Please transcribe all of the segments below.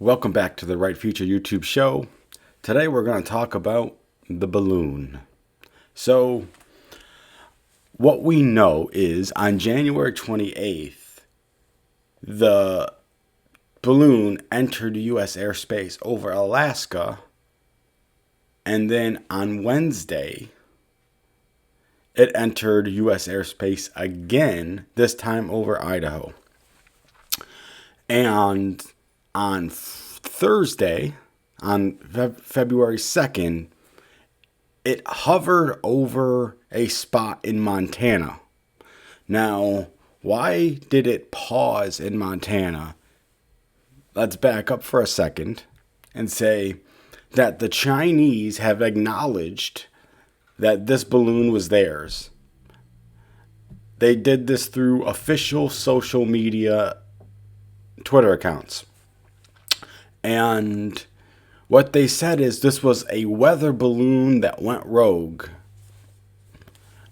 Welcome back to the Right Future YouTube show. Today we're going to talk about the balloon. So, what we know is on January 28th, the balloon entered U.S. airspace over Alaska, and then on Wednesday, it entered U.S. airspace again, this time over Idaho. And on Thursday, on February 2nd, it hovered over a spot in Montana. Now, why did it pause in Montana? Let's back up for a second and say that the Chinese have acknowledged that this balloon was theirs. They did this through official social media Twitter accounts. And what they said is this was a weather balloon that went rogue.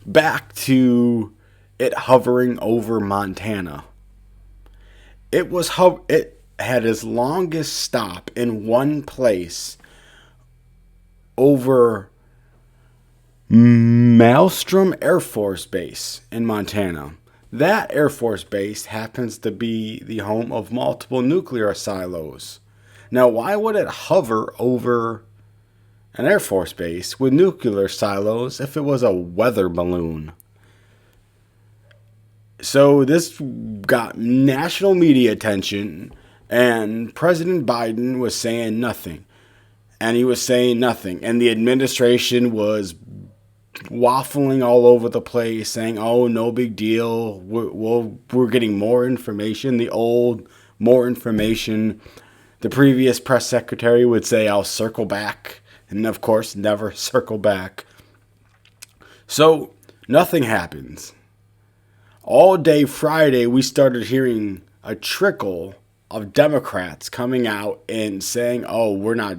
Back to it hovering over Montana. It had its longest stop in one place over Maelstrom Air Force Base in Montana. That Air Force Base happens to be the home of multiple nuclear silos. Now, why would it hover over an Air Force Base with nuclear silos if it was a weather balloon? So this got national media attention, and President Biden was saying nothing. And he was saying nothing. And the administration was waffling all over the place, saying, oh, no big deal. We're getting more information. The old, more information. The previous press secretary would say, I'll circle back. And of course, never circle back. So, nothing happens. All day Friday, we started hearing a trickle of Democrats coming out and saying, oh, we're not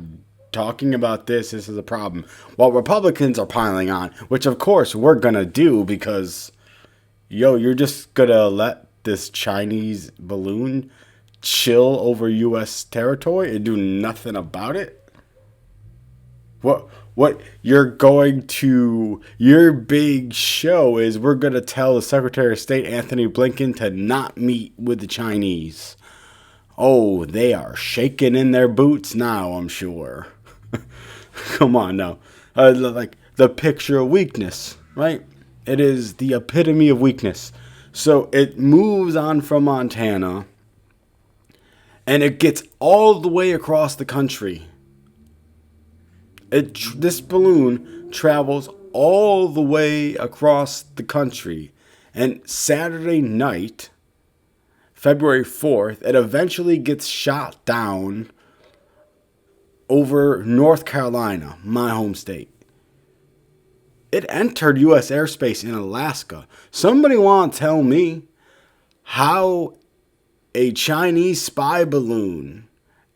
talking about this. This is a problem. While Republicans are piling on, which of course we're going to do because, you're just going to let this Chinese balloon chill over U.S. territory and do nothing about it? What you're going to, your big show is we're going to tell the Secretary of State, Anthony Blinken, to not meet with the Chinese. Oh, they are shaking in their boots now, I'm sure. Come on now. Like the picture of weakness, right? It is the epitome of weakness. So it moves on from Montana, and it gets all the way across the country. This balloon travels all the way across the country. And Saturday night, February 4th, it eventually gets shot down over North Carolina, my home state. It entered U.S. airspace in Alaska. Somebody want to tell me how a Chinese spy balloon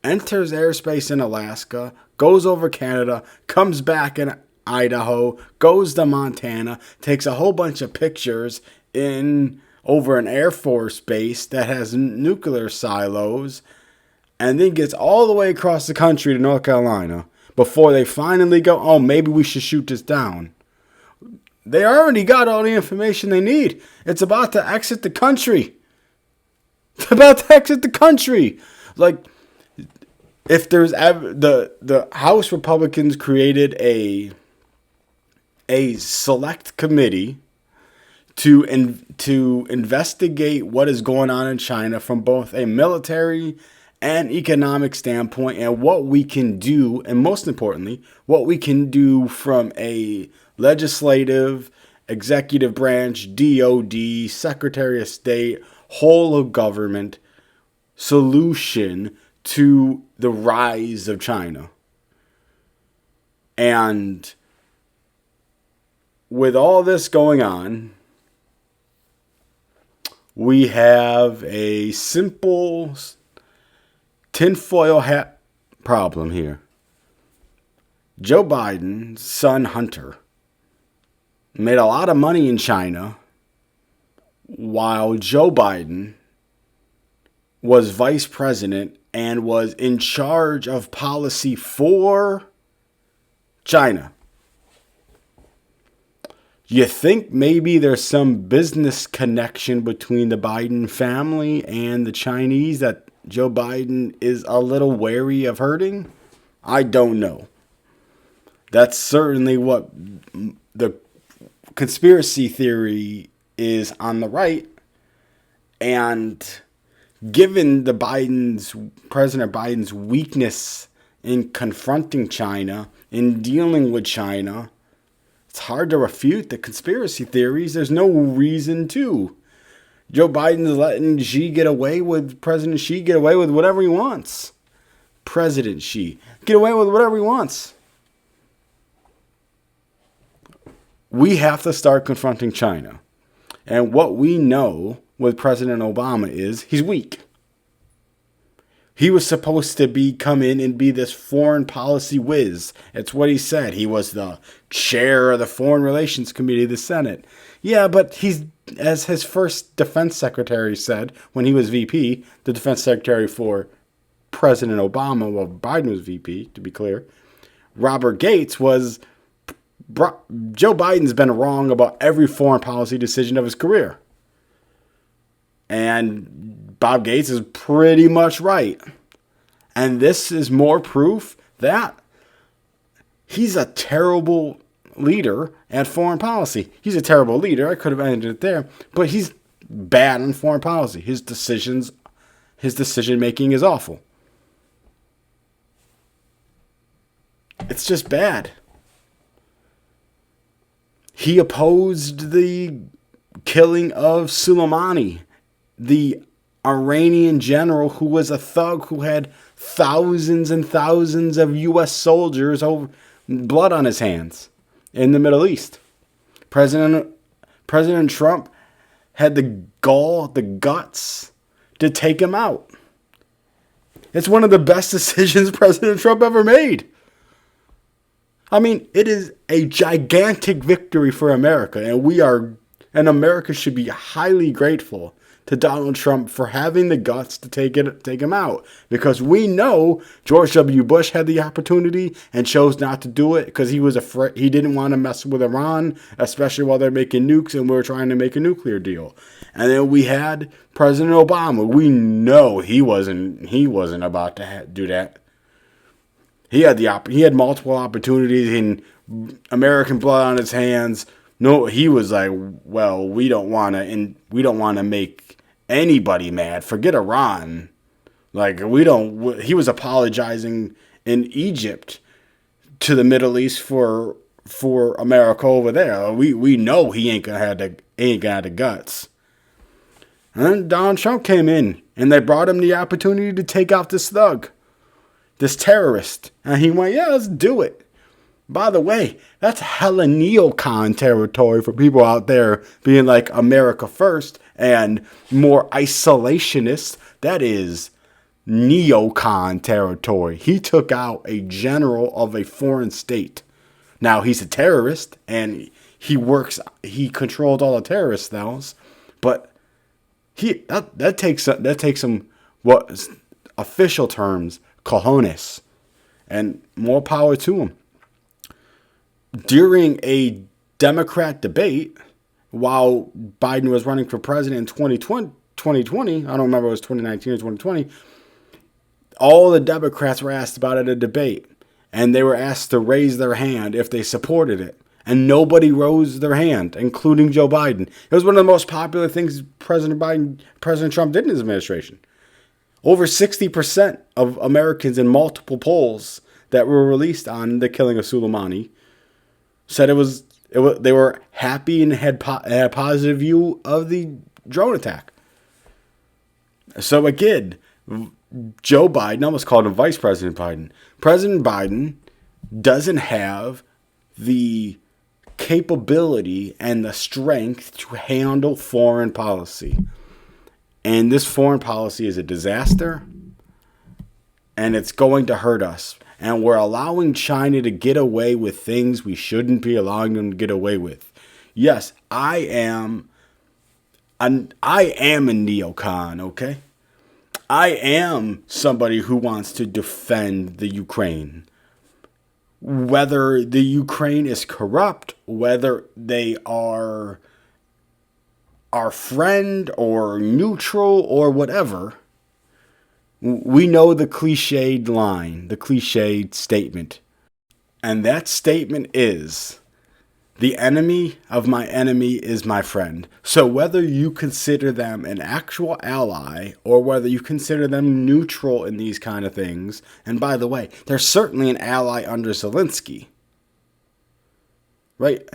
enters airspace in Alaska, goes over Canada, comes back in Idaho, goes to Montana, takes a whole bunch of pictures over an Air Force base that has nuclear silos, and then gets all the way across the country to North Carolina before they finally go, oh, maybe we should shoot this down. They already got all the information they need. It's about to exit the country. It's about to exit the country. Like, if there's the House Republicans created a select committee to investigate what is going on in China from both a military and economic standpoint, and what we can do, and most importantly, what we can do from a legislative, executive branch, DOD, Secretary of State, whole of government solution to the rise of China. And with all this going on, we have a simple tinfoil hat problem here. Joe Biden's son Hunter made a lot of money in China while Joe Biden was vice president and was in charge of policy for China. You think maybe there's some business connection between the Biden family and the Chinese that Joe Biden is a little wary of hurting? I don't know. That's certainly what the conspiracy theory is on the right. And given President Biden's weakness in confronting China, in dealing with China, it's hard to refute the conspiracy theories. There's no reason to. Joe Biden's letting President Xi get away with whatever he wants. President Xi, get away with whatever he wants. We have to start confronting China. And what we know with President Obama is he's weak. He was supposed to come in and be this foreign policy whiz. It's what he said. He was the chair of the Foreign Relations Committee of the Senate. Yeah, but he's, as his first defense secretary said when he was VP, the defense secretary for President Obama, well, Biden was VP, to be clear. Robert Gates was, Joe Biden's been wrong about every foreign policy decision of his career. And Bob Gates is pretty much right. And this is more proof that he's a terrible leader at foreign policy. He's a terrible leader. I could have ended it there. But he's bad on foreign policy. His decision making is awful. It's just bad. He opposed the killing of Soleimani, the Iranian general who was a thug who had thousands and thousands of U.S. soldiers blood on his hands in the Middle East. President Trump had the guts to take him out. It's one of the best decisions President Trump ever made. I mean, it is a gigantic victory for America, and America should be highly grateful to Donald Trump for having the guts to take him out. Because we know George W. Bush had the opportunity and chose not to do it because he was afraid. He didn't want to mess with Iran, especially while they're making nukes and we were trying to make a nuclear deal. And then we had President Obama. We know he wasn't about to do that. He had multiple opportunities and American blood on his hands. No, he was like, well, we don't want to make anybody mad. Forget Iran. Like, he was apologizing in Egypt to the Middle East for America over there. We know he ain't gonna have the guts. And then Donald Trump came in and they brought him the opportunity to take out this thug, this terrorist. And he went, yeah, let's do it. By the way, that's hella neocon territory for people out there being like America first and more isolationist. That is neocon territory. He took out a general of a foreign state. Now, he's a terrorist and he controlled all the terrorist cells, but that takes some, what official terms, cojones, and more power to him. During a Democrat debate, while Biden was running for president in 2020, I don't remember if it was 2019 or 2020, all the Democrats were asked about it at a debate, and they were asked to raise their hand if they supported it. And nobody rose their hand, including Joe Biden. It was one of the most popular things President Trump did in his administration. Over 60% of Americans in multiple polls that were released on the killing of Soleimani said they were happy and had a positive view of the drone attack. So again, Joe Biden, I almost called him Vice President Biden. President Biden doesn't have the capability and the strength to handle foreign policy. And this foreign policy is a disaster, and it's going to hurt us. And we're allowing China to get away with things we shouldn't be allowing them to get away with. Yes, I am a neocon, okay? I am somebody who wants to defend the Ukraine. Whether the Ukraine is corrupt, whether they are our friend or neutral or whatever, we know the cliched line, the cliched statement. And that statement is, the enemy of my enemy is my friend. So whether you consider them an actual ally or whether you consider them neutral in these kind of things, and by the way, they're certainly an ally under Zelensky, right?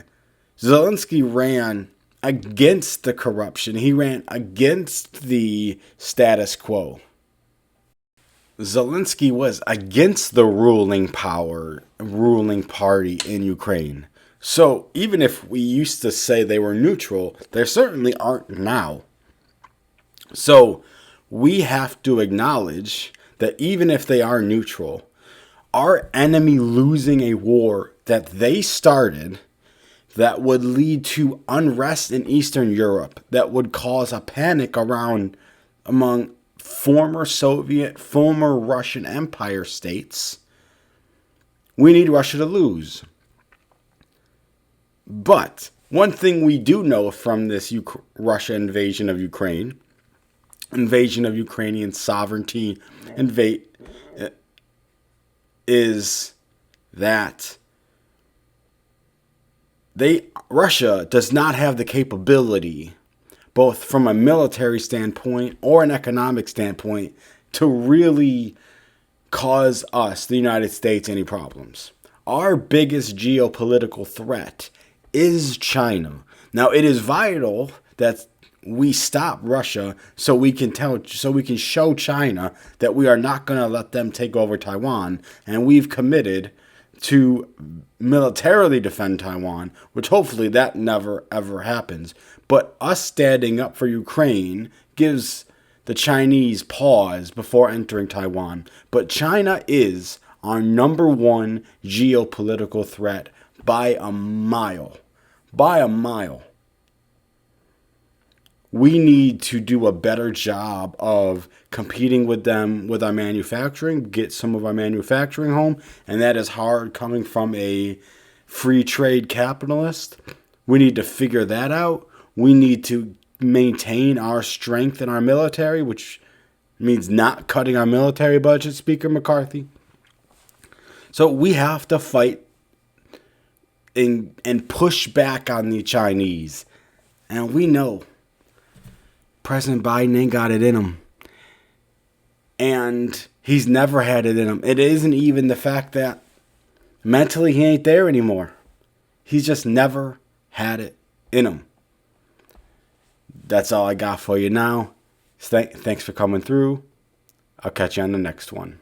Zelensky ran against the corruption. He ran against the status quo. Zelensky was against the ruling party in Ukraine. So even if we used to say they were neutral, they certainly aren't now. So we have to acknowledge that even if they are neutral, our enemy losing a war that they started that would lead to unrest in Eastern Europe, that would cause a panic among former Soviet, former Russian Empire states, we need Russia to lose. But one thing we do know from this Russia invasion of Ukraine, invasion of Ukrainian sovereignty, is that Russia does not have the capability, both from a military standpoint or an economic standpoint, to really cause us, the United States, any problems. Our biggest geopolitical threat is China. Now, it is vital that we stop Russia so we can show China that we are not going to let them take over Taiwan, and we've committed to militarily defend Taiwan, which hopefully that never ever happens. But us standing up for Ukraine gives the Chinese pause before entering Taiwan. But China is our number one geopolitical threat by a mile. By a mile. We need to do a better job of competing with them with our manufacturing, get some of our manufacturing home, and that is hard coming from a free trade capitalist. We need to figure that out. We need to maintain our strength in our military, which means not cutting our military budget, Speaker McCarthy. So we have to fight and push back on the Chinese. And we know President Biden ain't got it in him. And he's never had it in him. It isn't even the fact that mentally he ain't there anymore. He's just never had it in him. That's all I got for you now. Thanks for coming through. I'll catch you on the next one.